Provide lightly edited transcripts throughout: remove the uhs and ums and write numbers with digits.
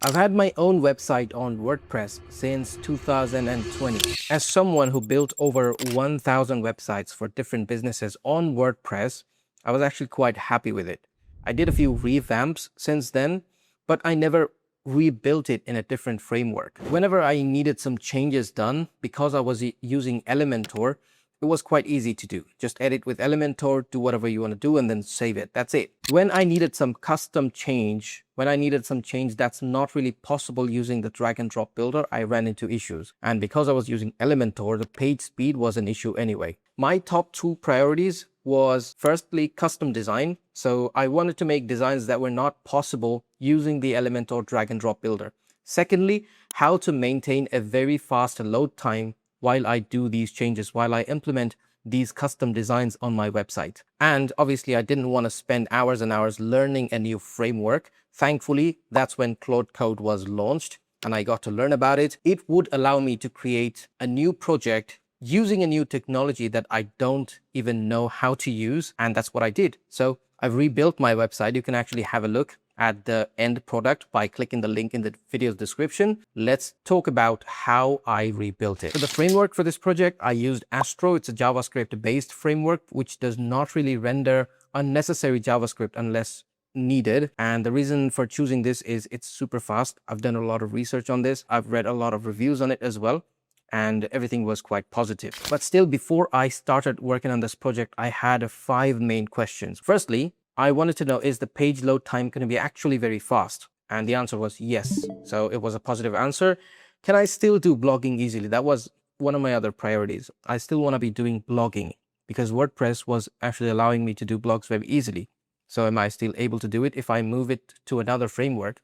I've had my own website on WordPress since 2020. As someone who built over 1,000 websites for different businesses on WordPress, I was actually quite happy with it. I did a few revamps since then, but I never rebuilt it in a different framework. Whenever I needed some changes done, because I was using Elementor, it was quite easy to do. Just edit with Elementor, do whatever you want to do, and then save it. That's it. When I needed some custom change, that's not really possible using the drag and drop builder, I ran into issues. And because I was using Elementor, the page speed was an issue anyway. My top two priorities was firstly custom design. So I wanted to make designs that were not possible using the Elementor drag and drop builder. Secondly, how to maintain a very fast load time while I do these changes, while I implement these custom designs on my website. And obviously I didn't want to spend hours and hours learning a new framework. Thankfully, that's when Claude Code was launched and I got to learn about it. It would allow me to create a new project using a new technology that I don't even know how to use. And that's what I did. So I've rebuilt my website. You can actually have a look at the end product by clicking the link in the video's description. Let's talk about how I rebuilt it. So the framework for this project, I used Astro. It's a JavaScript-based framework, which does not really render unnecessary JavaScript unless needed. And the reason for choosing this is it's super fast. I've done a lot of research on this. I've read a lot of reviews on it as well, and everything was quite positive. But still, before I started working on this project, I had 5 main questions. Firstly, I wanted to know, is the page load time going to be actually very fast? And the answer was yes. So it was a positive answer. Can I still do blogging easily? That was one of my other priorities. I still want to be doing blogging because WordPress was actually allowing me to do blogs very easily. So am I still able to do it if I move it to another framework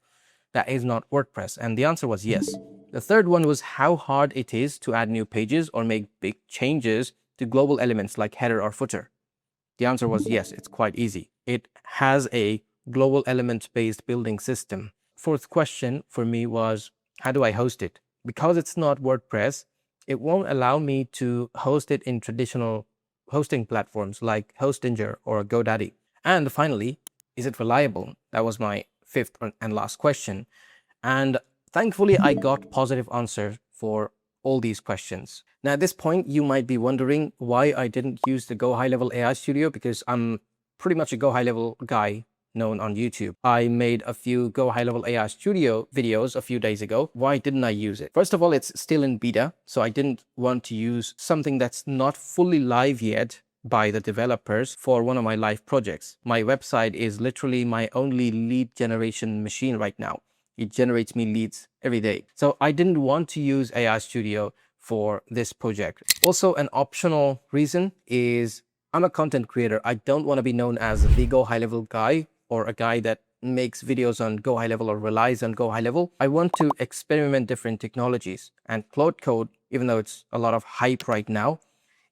that is not WordPress? And the answer was yes. The third one was how hard it is to add new pages or make big changes to global elements like header or footer. The answer was yes, it's quite easy. It has a global element-based building system. Fourth question for me was, how do I host it? Because it's not WordPress, it won't allow me to host it in traditional hosting platforms like Hostinger or GoDaddy. And finally, is it reliable? That was my fifth and last question. And thankfully, I got positive answers for all these questions. Now, at this point, you might be wondering why I didn't use the GoHighLevel AI Studio, because I'm pretty much a GoHighLevel guy known on YouTube. I made a few GoHighLevel AI Studio videos a few days ago. Why didn't I use it? First of all, it's still in beta, so I didn't want to use something that's not fully live yet by the developers for one of my live projects. My website is literally my only lead generation machine right now. It generates me leads every day. So I didn't want to use AI Studio for this project. Also, an optional reason is I'm a content creator. I don't want to be known as the GoHighLevel guy or a guy that makes videos on GoHighLevel or relies on GoHighLevel. I want to experiment different technologies. And Claude Code, even though it's a lot of hype right now,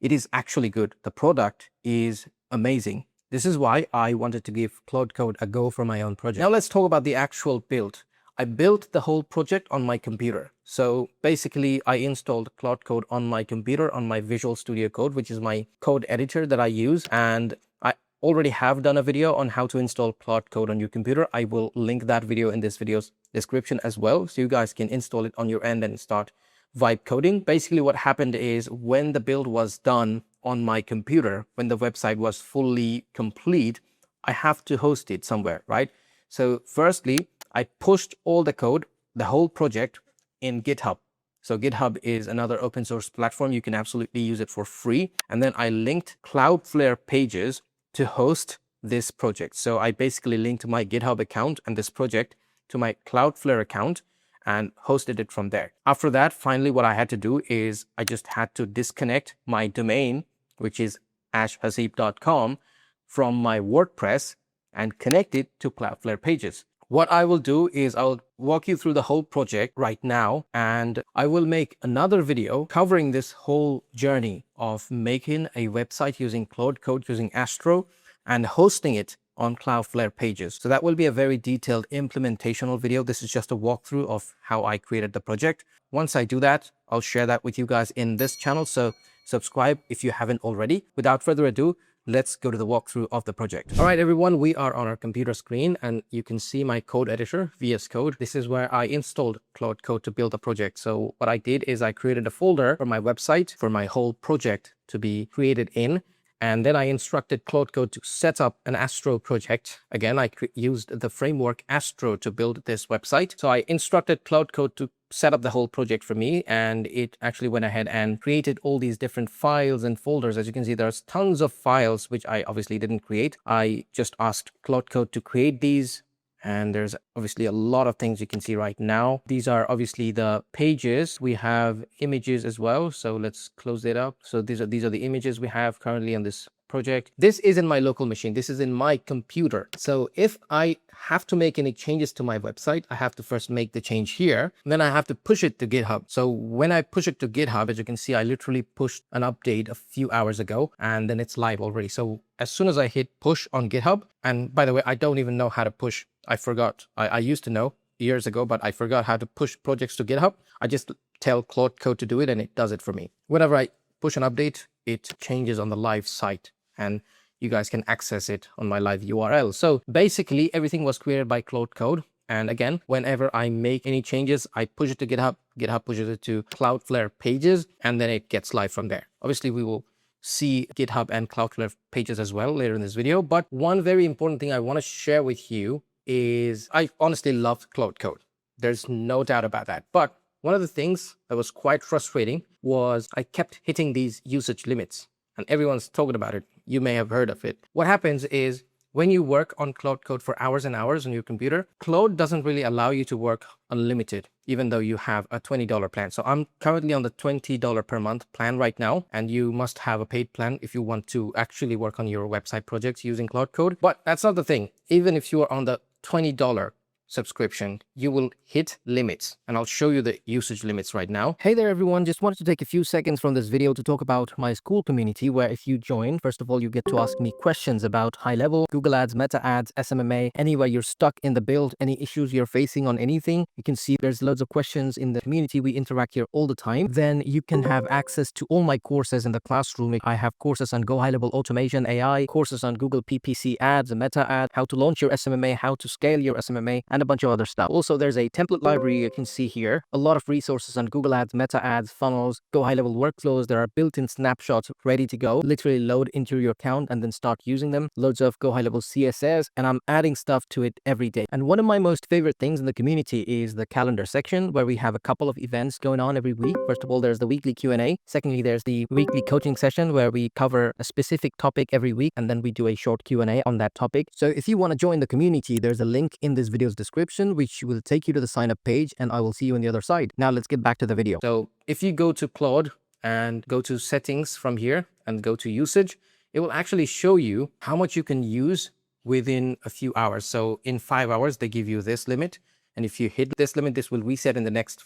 it is actually good. The product is amazing. This is why I wanted to give Claude Code a go for my own project. Now let's talk about the actual build. I built the whole project on my computer. So basically, I installed Claude Code on my computer, on my Visual Studio Code, which is my code editor that I use. And I already have done a video on how to install Claude Code on your computer. I will link that video in this video's description as well, so you guys can install it on your end and start vibe coding. Basically, what happened is when the build was done on my computer, when the website was fully complete, I have to host it somewhere, right? So firstly, I pushed all the code, the whole project, in GitHub. So GitHub is another open source platform. You can absolutely use it for free. And then I linked Cloudflare pages to host this project. So I basically linked my GitHub account and this project to my Cloudflare account and hosted it from there. After that, finally, what I had to do is I just had to disconnect my domain, which is ashhasib.com, from my WordPress and connect it to Cloudflare pages. What I will do is I'll walk you through the whole project right now, and I will make another video covering this whole journey of making a website using Claude Code, using Astro, and hosting it on Cloudflare pages. So that will be a very detailed implementational video. This is just a walkthrough of how I created the project. Once I do that, I'll share that with you guys in this channel. So subscribe if you haven't already. Without further ado, let's go to the walkthrough of the project. All right, everyone, we are on our computer screen and you can see my code editor, VS Code. This is where I installed Claude Code to build a project. So what I did is I created a folder for my website for my whole project to be created in. And then I instructed Claude Code to set up an Astro project. Again, I used the framework Astro to build this website. So I instructed Claude Code to set up the whole project for me, and it actually went ahead and created all these different files and folders. As you can see, there's tons of files, which I obviously didn't create. I just asked Claude Code to create these. And there's obviously a lot of things you can see right now. These are obviously the pages. We have images as well. So let's close it up. So these are the images we have currently on this project. This is in my local machine. This is in my computer. So if I have to make any changes to my website, I have to first make the change here. And then I have to push it to GitHub. So when I push it to GitHub, as you can see, I literally pushed an update a few hours ago and then it's live already. So as soon as I hit push on GitHub, and by the way, I don't even know how to push. I forgot. I used to know years ago, but I forgot how to push projects to GitHub. I just tell Claude Code to do it and it does it for me. Whenever I push an update, it changes on the live site and you guys can access it on my live URL. So basically everything was created by Claude Code. And again, whenever I make any changes, I push it to GitHub. GitHub pushes it to Cloudflare pages and then it gets live from there. Obviously, we will see GitHub and Cloudflare pages as well later in this video. But one very important thing I want to share with you is I honestly love Claude Code. There's no doubt about that. But one of the things that was quite frustrating was I kept hitting these usage limits and everyone's talking about it. You may have heard of it. What happens is when you work on Claude Code for hours and hours on your computer, Claude doesn't really allow you to work unlimited, even though you have a $20 plan. So I'm currently on the $20 per month plan right now, and you must have a paid plan if you want to actually work on your website projects using Claude Code. But that's not the thing. Even if you are on the $20 subscription, you will hit limits, and I'll show you the usage limits right now. Hey there everyone, just wanted to take a few seconds from this video to talk about my school community, where if you join, first of all, you get to ask me questions about high level, Google Ads, Meta Ads, SMMA, anywhere you're stuck in the build, any issues you're facing on anything. You can see there's loads of questions in the community. We interact here all the time. Then you can have access to all my courses in the classroom. I have courses on GoHighLevel automation, AI, courses on Google PPC ads, Meta ads, how to launch your SMMA, how to scale your SMMA, and a bunch of other stuff. Also, there's a template library you can see here. A lot of resources on Google Ads, Meta Ads, funnels, GoHighLevel workflows. There are built-in snapshots ready to go. Literally load into your account and then start using them. Loads of GoHighLevel CSS, and I'm adding stuff to it every day. And one of my most favorite things in the community is the calendar section, where we have a couple of events going on every week. First of all, there's the weekly Q&A. Secondly, there's the weekly coaching session where we cover a specific topic every week, and then we do a short Q&A on that topic. So if you want to join the community, there's a link in this video's description, which will take you to the sign up page, and I will see you on the other side. Now let's get back to the video. So if you go to Claude and go to settings from here and go to usage, it will actually show you how much you can use within a few hours. So in 5 hours, they give you this limit. And if you hit this limit, this will reset in the next.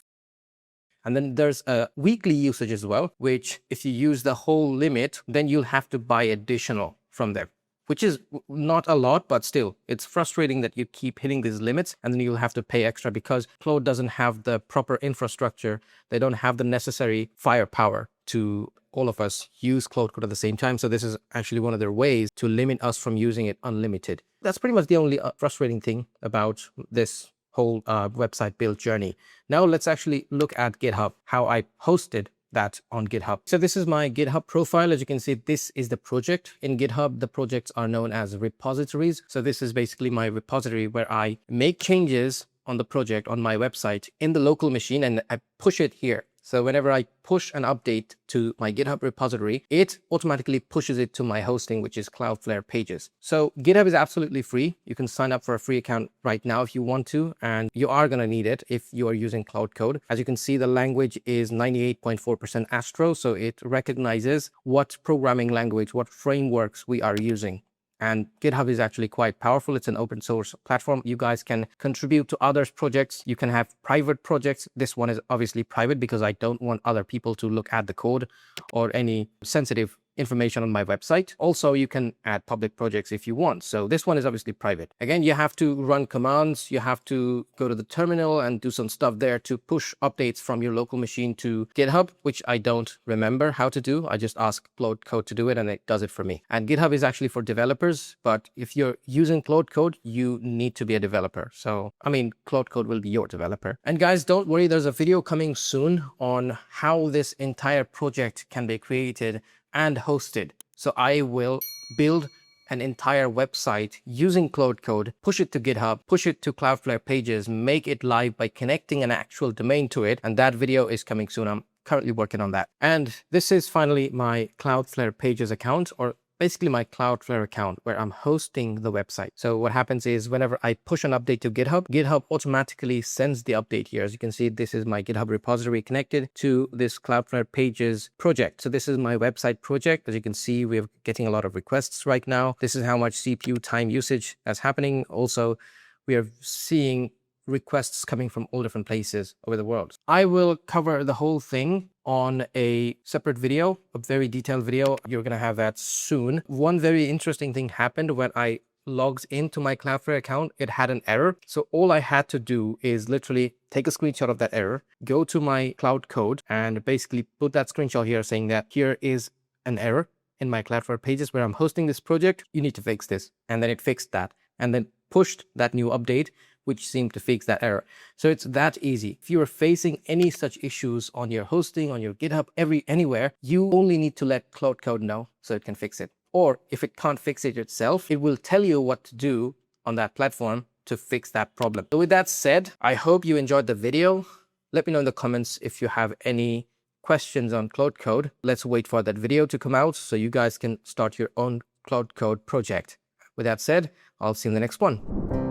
And then there's a weekly usage as well, which if you use the whole limit, then you'll have to buy additional from them, which is not a lot, but still, it's frustrating that you keep hitting these limits and then you'll have to pay extra because Claude doesn't have the proper infrastructure. They don't have the necessary firepower to all of us use Claude Code at the same time. So this is actually one of their ways to limit us from using it unlimited. That's pretty much the only frustrating thing about this whole website build journey. Now let's actually look at GitHub, how I hosted that on GitHub. So this is my GitHub profile. As you can see, this is the project. In GitHub, the projects are known as repositories. So this is basically my repository where I make changes on the project on my website in the local machine and I push it here. So whenever I push an update to my GitHub repository, it automatically pushes it to my hosting, which is Cloudflare pages. So GitHub is absolutely free. You can sign up for a free account right now if you want to, and you are going to need it if you are using Claude Code. As you can see, the language is 98.4% Astro, so it recognizes what programming language, what frameworks we are using. And GitHub is actually quite powerful. It's an open source platform. You guys can contribute to others' projects. You can have private projects. This one is obviously private because I don't want other people to look at the code or any sensitive information on my website. Also, you can add public projects if you want. So this one is obviously private. Again, you have to run commands. You have to go to the terminal and do some stuff there to push updates from your local machine to GitHub, which I don't remember how to do. I just ask Claude Code to do it and it does it for me. And GitHub is actually for developers, but if you're using Claude Code, you need to be a developer. So, I mean, Claude Code will be your developer. And guys, don't worry, there's a video coming soon on how this entire project can be created and hosted. So I will build an entire website using Claude Code, push it to GitHub, push it to Cloudflare pages, make it live by connecting an actual domain to it. And that video is coming soon. I'm currently working on that. And this is finally my Cloudflare pages account, or basically my Cloudflare account where I'm hosting the website. So what happens is whenever I push an update to GitHub, GitHub automatically sends the update here. As you can see, this is my GitHub repository connected to this Cloudflare pages project. So this is my website project. As you can see, we're getting a lot of requests right now. This is how much CPU time usage is happening. Also, we are seeing requests coming from all different places over the world. I will cover the whole thing on a separate video, a very detailed video. You're going to have that soon. One very interesting thing happened when I logged into my Cloudflare account. It had an error. So all I had to do is literally take a screenshot of that error, go to my Claude Code and basically put that screenshot here saying that here is an error in my Cloudflare pages where I'm hosting this project. You need to fix this. And then it fixed that and then pushed that new update, which seemed to fix that error. So it's that easy. If you are facing any such issues on your hosting, on your GitHub, anywhere, you only need to let Claude Code know so it can fix it. Or if it can't fix it itself, it will tell you what to do on that platform to fix that problem. So with that said, I hope you enjoyed the video. Let me know in the comments if you have any questions on Claude Code. Let's wait for that video to come out so you guys can start your own Claude Code project. With that said, I'll see you in the next one.